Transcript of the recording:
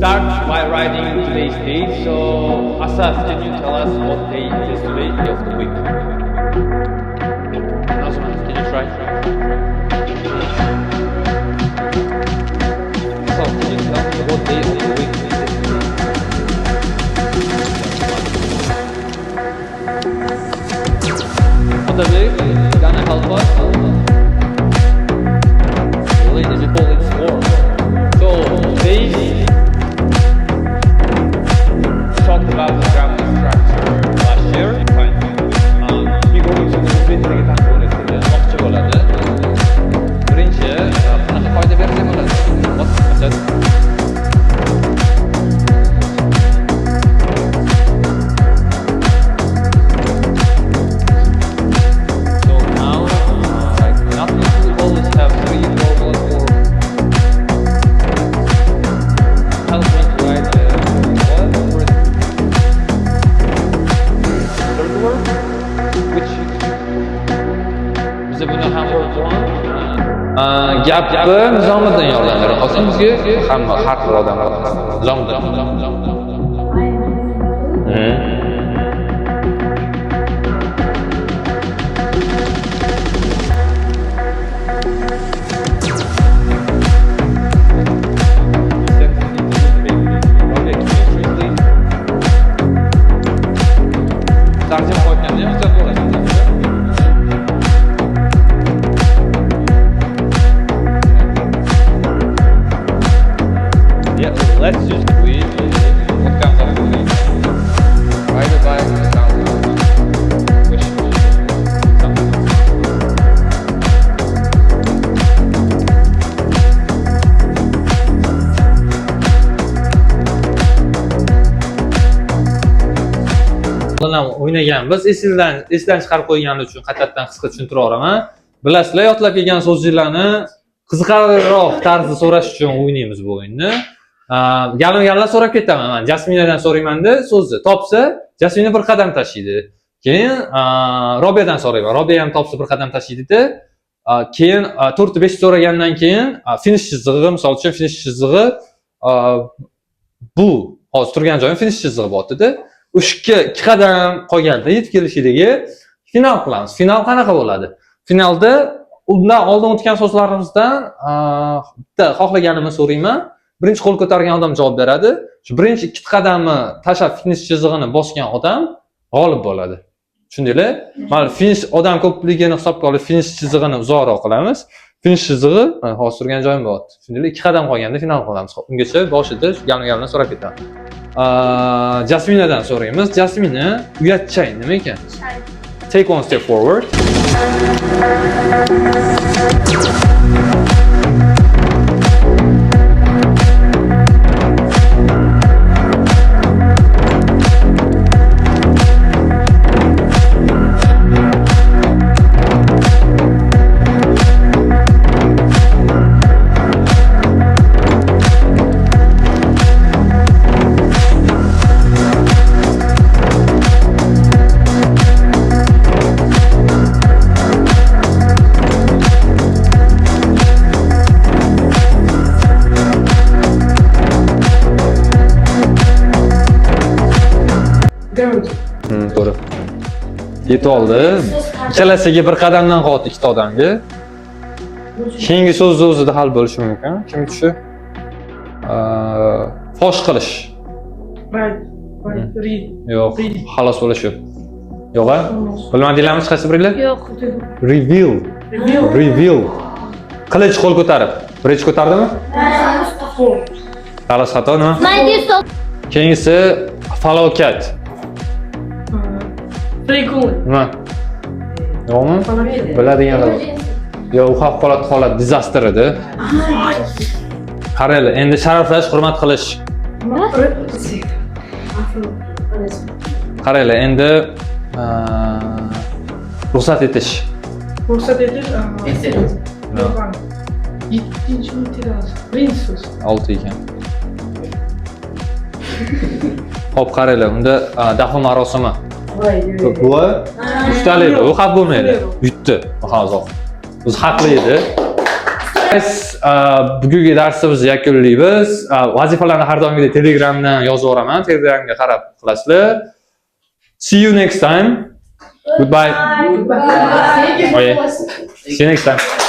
start by writing today's date. So, Asaf, can you tell us what date is today of the week? Nazman, can you try? So, can you tell me what day of the week is today? Otabek, gonna help us? Ladies and colleagues, so today talked about the grammar structure last year. Fine. Figurning so'zini taqdim etmoqchi bo'ladi. Birinchi, qanaqa qoida bersa bo'ladi? Masalan, gapni Nizomiddin yordamlari qolsin bizga hamma har xil odamlar Nizomiddin. Let's just read what comes up with it. Divided by which something. O'ynaganmiz, esdan chiqarib qo'yganim uchun qaytadan qisqa tushuntira olaman. Bilasizlar, yodlab kelgan so'zlarni qiziqarliroq tarzda so'rash uchun o'ynaymiz bu o'yinni. Galma-gallar so'rab ketaman. Men Jasminadan so'raymanda so'zni topsa, Jasmina bir qadam tashlaydi. Keyin Robiyadan so'rayman. Robiya ham topsa bir qadam tashlaydi-da. Keyin 4-5 so'ragandan keyin finish chizig'i, misol uchun finish chizig'i bu hozir turgan joyim finish chizig'i bo'ldida. O'shga 2 qadam qolganda yetib kelishidagi final qilamiz. Final qanaqa bo'ladi? Finalda undan oldin o'tgan so'zlarimizdan bitta xohlaganimni so'rayman. Birinchi qo'l ko'targan odam javob beradi. Shu birinchi 2 qadamni tashlab finish chizig'ini bosgan odam g'olib bo'ladi. Tushundinglar? Mana finish odam ko'pligini hisobga olib finish chizig'ini uzoqroq qilamiz. Finish chizig'i hozir turgan joyim bor. Tushundinglar? 2 qadam qolganda final qilamiz. Ungacha boshida galma-galni so'rab ketaman. Jasminadan so'raymiz. Jasmina, uyatchay nima ekan? Take one step forward. To'g'ri. Yetib oldi. Ikkalasiga bir qadamdan qoldi ikkita odamga. Keyingi so'zni o'zida hal bo'lishi mumkin. Kim tushi? Fosh qilish. Yo'q, xalos bo'lish yo'q. Yo'q-a? Bilmadinglarmi hech qaysi biringlar? Yo'q. Reveal. Qilich qo'l ko'tarib. Birinchi ko'tardimi? Xalos xato nima? Keyingisi falokat. Nima? Yo'qmi? Biladiganlar. Yo'q, u favqulodda holat disaster edi. Qaranglar, endi sharaflash, hurmat qilish. Qaranglar, endi ruxsat etish. Ruxsat etish? Yettinchi material. Birinchi so'z. 6 ekan. Xo'p, qaranglar, unda dafn marosimi. Voy. Ustalik, u xat bo'lmaydi. Yutdi. Hozir. O'zi haqli edi. bugungi darsimizni yakunlaymiz. Vazifalarni har doimgidek Telegramdan yozib yuboraman. Telegramga qarab qilasizlar. See you next time. Goodbye. Goodbye. See you next time.